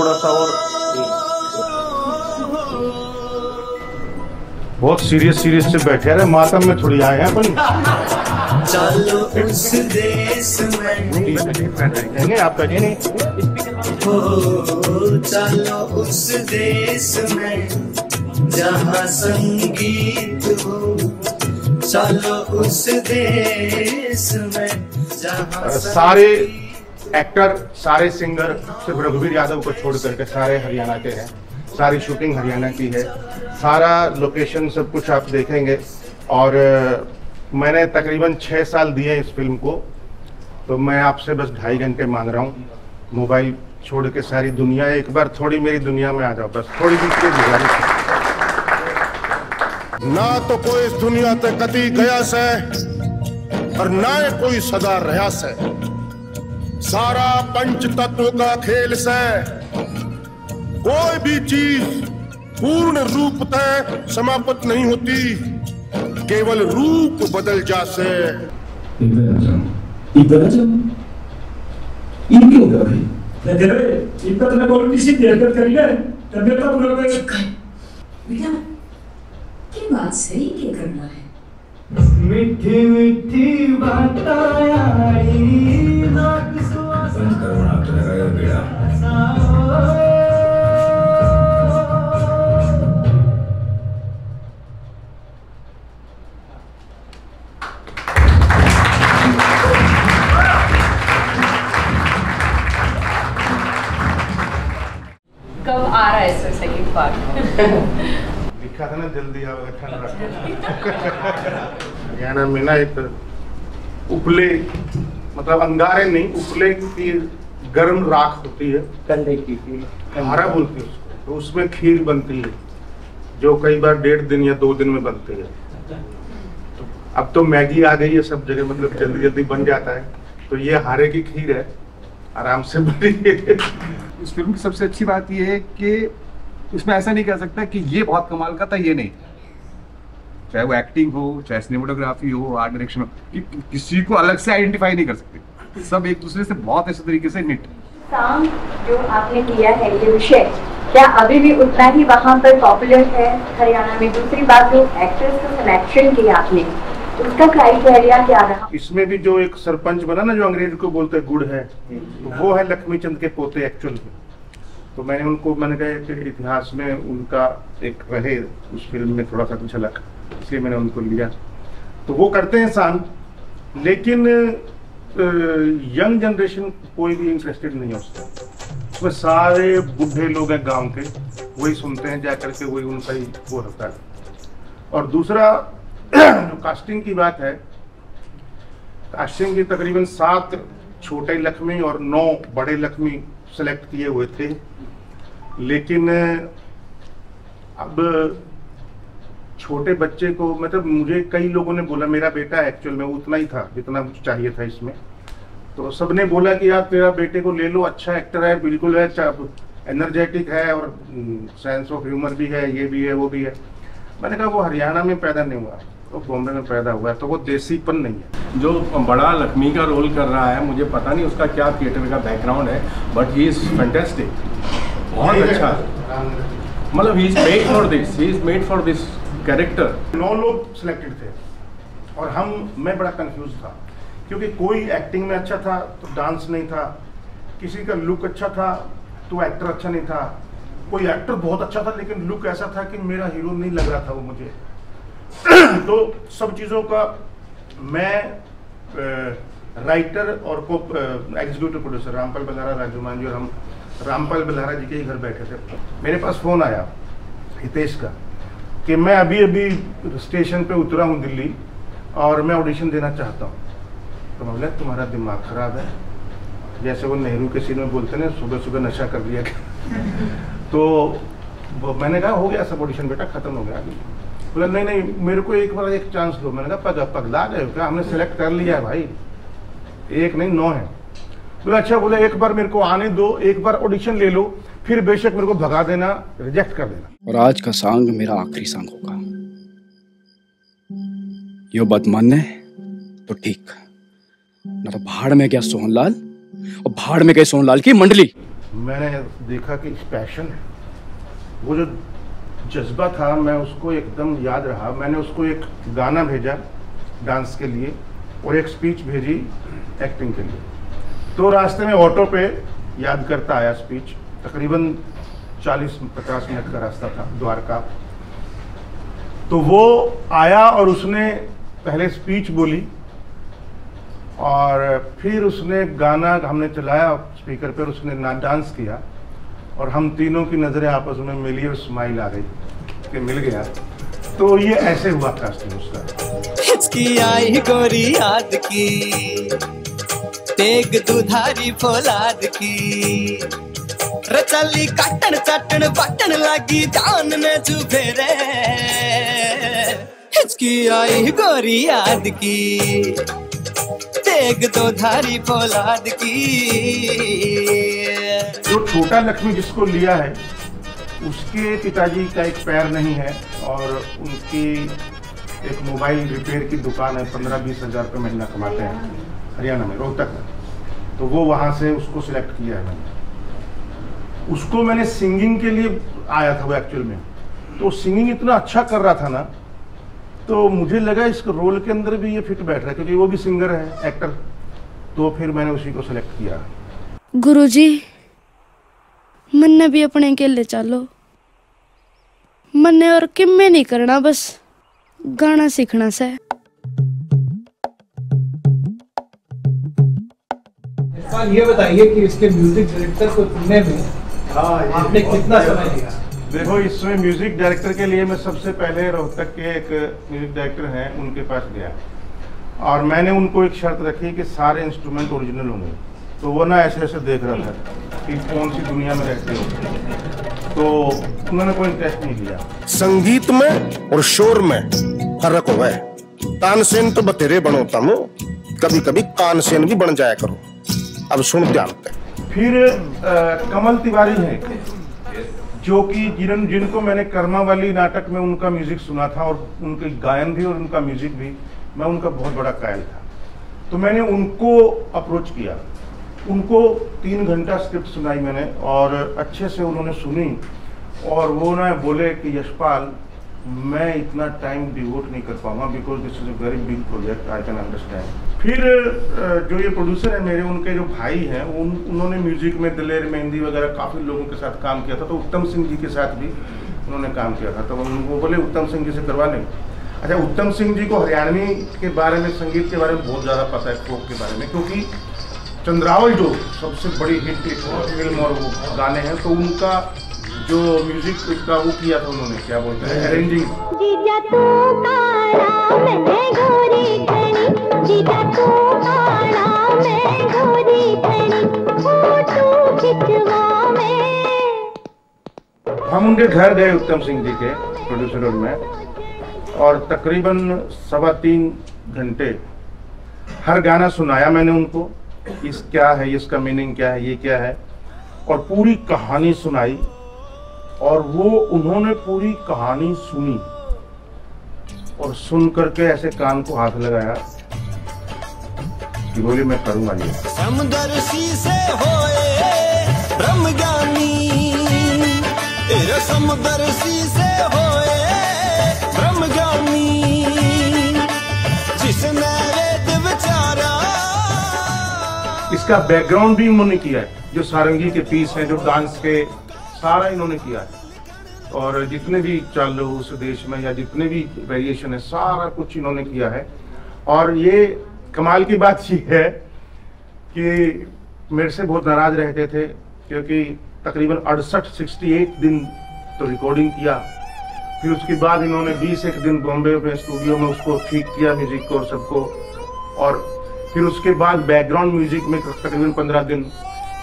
थोड़ा सा और बहुत सीरियस से बैठे हैं, मातम में थोड़ी आए हैं अपन। चलो उस देश में आप कहिए नहीं। हो, चलो उस देश में जहाँ संगीत हो, चलो उस देश में जहाँ सारे एक्टर, सारे सिंगर सिर्फ रघुवीर यादव को छोड़ करके सारे हरियाणा के हैं। सारी शूटिंग हरियाणा की है, सारा लोकेशन सब कुछ आप देखेंगे। और मैंने तकरीबन 6 साल दिए इस फिल्म को, तो मैं आपसे बस 2.5 घंटे मांग रहा हूँ। मोबाइल छोड़ के सारी दुनिया, एक बार थोड़ी मेरी दुनिया में आ जाओ, बस थोड़ी दूसरी गुजारिश। ना तो कोई इस दुनिया ते कदी गया से और ना कोई सदा रहा से। सारा पंच तत्व का खेल से कोई भी चीज पूर्ण रूप तक समाप्त नहीं होती, केवल रूप बदल जासे। इब्राहिम इन क्यों गया भाई? इतना तो मैं बोलूँ किसी देर करिए तबियत तो पूरा बेटा क्या बात सही क्या करना है? मीठी मीठी बातें आई करुणा तो लगा बेड़ा। कब आ रहा है इसमें सेकंड पार्ट? लिखा था ना जल्दी आओ हरियाणा में ना एक उपले, मतलब अंगारे नहीं, उपले की गर्म राख होती है, कंडे की हारा बोलते हैं उसको, तो उसमें खीर बनती है जो कई बार 1.5 दिन या 2 दिन में बनती है। तो अब तो मैगी आ गई है सब जगह, मतलब जल्दी जल्दी बन जाता है। तो ये हारे की खीर है, आराम से बनी है। इस फिल्म की सबसे अच्छी बात यह है कि इसमें ऐसा नहीं कह सकता कि ये बहुत कमाल का था, ये नहीं। चाहे वो एक्टिंग हो, चाहे सिनेमेटोग्राफी हो, आर्ट डायरेक्शन हो, किसी को अलग से आइडेंटिफाई नहीं कर सकते। सब एक दूसरे से बहुत अच्छे तरीके से निट। काम जो आपने किया है, ये विषय क्या अभी भी उतना ही वहाँ पर पॉपुलर है हरियाणा में? दूसरी बात, जो एक्ट्रेस का सिलेक्शन किया आपने, उसका क्राइटेरिया क्या रहा? इसमें भी जो एक सरपंच बना ना, जो अंग्रेज को बोलते गुड़ है, तो वो है लक्ष्मी चंद के पोते एक्चुअल में। तो मैंने कहा कि इतिहास में उनका एक रहे उस फिल्म में थोड़ा सा कुछ अलग, इसलिए मैंने उनको लिया। तो वो करते हैं शान, लेकिन यंग जनरेशन कोई भी इंटरेस्टेड नहीं है उसमें सारे बुढ़े लोग हैं गांव के, वही सुनते हैं जा करके, वही उनका ही वो होता है। और दूसरा जो कास्टिंग की बात है, कास्टिंग की तकरीबन 7 छोटे लक्ष्मी और 9 बड़े लक्ष्मी सेलेक्ट किए हुए थे। लेकिन अब छोटे बच्चे को, मतलब मुझे कई लोगों ने बोला, मेरा बेटा एक्चुअल में उतना ही था जितना चाहिए था इसमें, तो सबने बोला कि यार तेरा बेटे को ले लो, अच्छा एक्टर है, बिल्कुल है, एनर्जेटिक है और सेंस ऑफ ह्यूमर भी है, ये भी है, वो भी है। मैंने कहा वो हरियाणा में पैदा नहीं हुआ, तो बॉम्बे में पैदा हुआ है, तो वो देसीपन नहीं है। जो बड़ा लक्ष्मी का रोल कर रहा है, मुझे पता नहीं उसका क्या थिएटर का बैकग्राउंड है, बट ही इज फैंटास्टिक, बहुत अच्छा। मतलब he is made for this, he is made for this character. 9 लोग सिलेक्टेड थे और मैं बड़ा कंफ्यूज था, क्योंकि कोई एक्टिंग में अच्छा था तो डांस नहीं था, किसी का लुक अच्छा था तो एक्टर अच्छा नहीं था, कोई एक्टर बहुत अच्छा था लेकिन लुक ऐसा था कि मेरा हीरो नहीं लग रहा था वो मुझे। तो सब चीज़ों का मैं राइटर और को एग्जीक्यूटिव प्रोड्यूसर रामपाल बल्हारा, राजूमान जी और हम रामपाल बल्हारा जी के ही घर बैठे थे। मेरे पास फ़ोन आया हितेश का कि मैं अभी स्टेशन पे उतरा हूँ दिल्ली और मैं ऑडिशन देना चाहता हूँ। तो मैं बोला तुम्हारा दिमाग खराब है, जैसे वो नेहरू के सीन में बोलते हैं सुबह सुबह नशा कर लिया। तो मैंने कहा हो गया सब ऑडिशन बेटा, खत्म हो गया। बोला नहीं मेरे को एक बार एक चांस दो। मैंने कहा पगला गए क्या, हमने सेलेक्ट कर लिया है भाई, 1 नहीं 9 है। बोला अच्छा, बोले एक बार मेरे को आने दो, एक बार ऑडिशन ले लो, फिर बेशक मेरे को भगा देना, रिजेक्ट कर देना। और आज का सॉन्ग मेरा आखिरी सॉन्ग होगा। यो बात मानने तो ठीक, ना तो भाड़ में गया सोहनलाल और भाड़ में गए सोहनलाल की मंडली। मैंने देखा कि पैशन है, वो जो जज्बा था, मैं उसको एकदम याद रहा। मैंने उसको एक गाना भेजा डांस के लिए और एक स्पीच भेजी एक्टिंग के लिए। तो रास्ते में ऑटो पे याद करता आया स्पीच, तकरीबन 40-50 मिनट का रास्ता था द्वारका। तो वो आया और उसने पहले स्पीच बोली और फिर उसने गाना हमने चलाया स्पीकर पर, उसने डांस किया और हम तीनों की नज़रें आपस में मिली और स्माइल आ गई कि मिल गया। तो ये ऐसे हुआ कास्टिंग उसका। हिचकी आई गोरी याद की, तेग दुधारी फौलाद की, रचली काटन चटन बटन लगी जान ने चुभे रे। हिचकी आई गोरी याद की, तेग दुधारी फौलाद की। जो छोटा लक्ष्मी जिसको लिया है उसके पिताजी का एक पैर नहीं है और उनकी एक मोबाइल रिपेयर की दुकान है, 15-20 हज़ार रुपये महीना कमाते हैं हरियाणा में, रोहतक में। तो वो वहाँ से उसको सिलेक्ट किया है मैंने। उसको मैंने सिंगिंग के लिए आया था वो एक्चुअल में, तो सिंगिंग इतना अच्छा कर रहा था ना, तो मुझे लगा इस रोल के अंदर भी ये फिट बैठ रहा है क्योंकि वो भी सिंगर है, एक्टर। तो फिर मैंने उसी को सिलेक्ट किया। गुरुजी, मन्ने भी अपने अकेले चलो, मन्ने और किम्मे नहीं करना, बस गाना सीखना से। ये बताइए कि इसके म्यूजिक डायरेक्टर को चुनने में आपने कितना समय लिया? देखो, इसमें म्यूजिक डायरेक्टर के लिए मैं सबसे पहले रोहतक के एक म्यूजिक डायरेक्टर हैं उनके पास गया और मैंने उनको एक शर्त रखी कि सारे इंस्ट्रूमेंट ओरिजिनल होंगे। तो वो ना ऐसे ऐसे देख रहा था कि कौन सी दुनिया में रहते हो, तो उन्होंने कोई इंटरेस्ट नहीं लिया। संगीत में और शोर में फर्क हो गए। तानसेन तो बतेरे बनोता हूँ, कभी कभी कानसेन भी बन जाया करो। अब सुन ध्यान से। फिर कमल तिवारी है जो कि जिनको मैंने कर्मा वाली नाटक में उनका म्यूजिक सुना था और उनके गायन भी और उनका म्यूजिक भी, मैं उनका बहुत बड़ा कायल था। तो मैंने उनको अप्रोच किया, उनको 3 घंटा स्क्रिप्ट सुनाई मैंने और अच्छे से उन्होंने सुनी और वो ना बोले कि यशपाल, मैं इतना टाइम डिवोट नहीं कर पाऊंगा because this is a very big project, I can understand. फिर जो ये प्रोड्यूसर है मेरे, उनके जो भाई हैं, उन्होंने म्यूजिक में दिलेर मेहंदी वगैरह काफ़ी लोगों के साथ काम किया था, तो उत्तम सिंह जी के साथ भी उन्होंने काम किया था। तो वो बोले उत्तम सिंह जी से करवा लें। अच्छा, उत्तम सिंह जी को हरियाणवी के बारे में, संगीत के बारे में बहुत ज़्यादा पता है, फोक के बारे में, क्योंकि चंद्रावल जो सबसे बड़ी हिट फिल्म और वो गाने हैं, तो उनका जो म्यूजिक का वो किया था उन्होंने, क्या बोलते हैं, अरेंजिंग। हम उनके घर गए उत्तम सिंह जी के प्रोड्यूसर रोड में और तकरीबन 3.25 घंटे हर गाना सुनाया मैंने उनको, इस क्या है, इसका मीनिंग क्या है, ये क्या है, और पूरी कहानी सुनाई। और वो उन्होंने पूरी कहानी सुनी और सुन करके ऐसे कान को हाथ लगाया कि बोले मैं करूंगा ये। समदर्शी से होए ब्रह्मज्ञानी, तेरे समदर्शी से होए ब्रह्मज्ञानी, जिसने वेद विचारा। इसका बैकग्राउंड भी इन्होंने किया है, जो सारंगी के पीस हैं, जो डांस के, सारा इन्होंने किया है। और जितने भी चालू उस देश में या जितने भी वेरिएशन है, सारा कुछ इन्होंने किया है। और ये कमाल की बात ये है कि मेरे से बहुत नाराज रहते थे क्योंकि तकरीबन 68 दिन तो रिकॉर्डिंग किया, फिर उसके बाद इन्होंने 21 दिन बॉम्बे में स्टूडियो में उसको ठीक किया म्यूजिक को और सबको, और फिर उसके बाद बैकग्राउंड म्यूजिक में तकरीबन 15 दिन,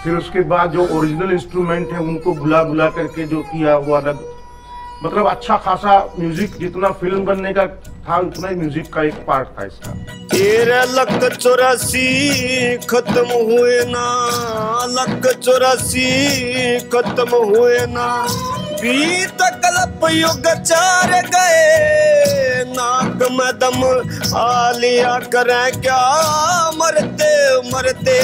फिर उसके बाद जो ओरिजिनल इंस्ट्रूमेंट है उनको बुला करके जो किया वो अलग। मतलब अच्छा खासा म्यूजिक, जितना फिल्म बनने का था उतना ही म्यूजिक का एक पार्ट था इसका। 13,84 खत्म हुए ना, 1,84 खत्म हुए ना, बीत कल्प युग 4 गए, नाक में दम आ लिया करें क्या, मरते मरते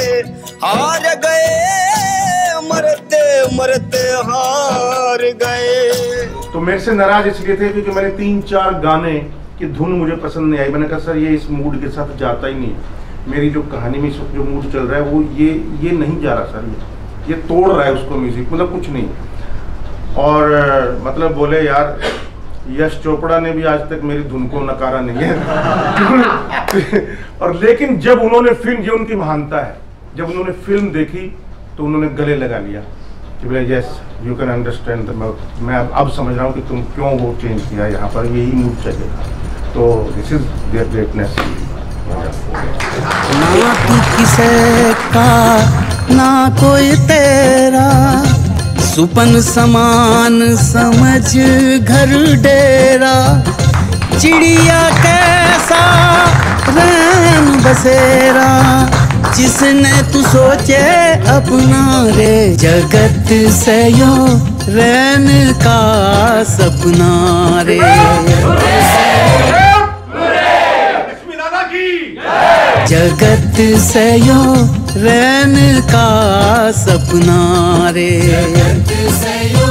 हार गए, मरते मरते हार गए। तो मेरे से नाराज इसलिए थे क्योंकि मैंने 3-4 गाने की धुन मुझे पसंद नहीं आई। मैंने कहा सर ये इस मूड के साथ जाता ही नहीं, मेरी जो कहानी में जो मूड चल रहा है वो ये नहीं जा रहा सर, ये तोड़ रहा है उसको म्यूजिक, मतलब कुछ नहीं। और मतलब बोले यार यश चोपड़ा ने भी आज तक मेरी धुन को नकारा नहीं है। और लेकिन जब उन्होंने फिल्म, ये उनकी महानता है, जब उन्होंने फिल्म देखी तो उन्होंने गले लगा लिया कि बोले यस यू कैन अंडरस्टैंड, मैं अब समझ रहा हूँ कि तुम क्यों वो चेंज किया, यहाँ पर यही मूड चाहिए था। तो दिस इज देयर ग्रेटनेस। ना तू किसे का ना कोई तेरा, सुपन समान समझ घर डेरा, चिड़िया कैसा रैन बसेरा, जिसने तू सोचे अपना रे, जगत से यो रैन का सपना रे। जगत से यो रैन का सपना रे, जगत से यो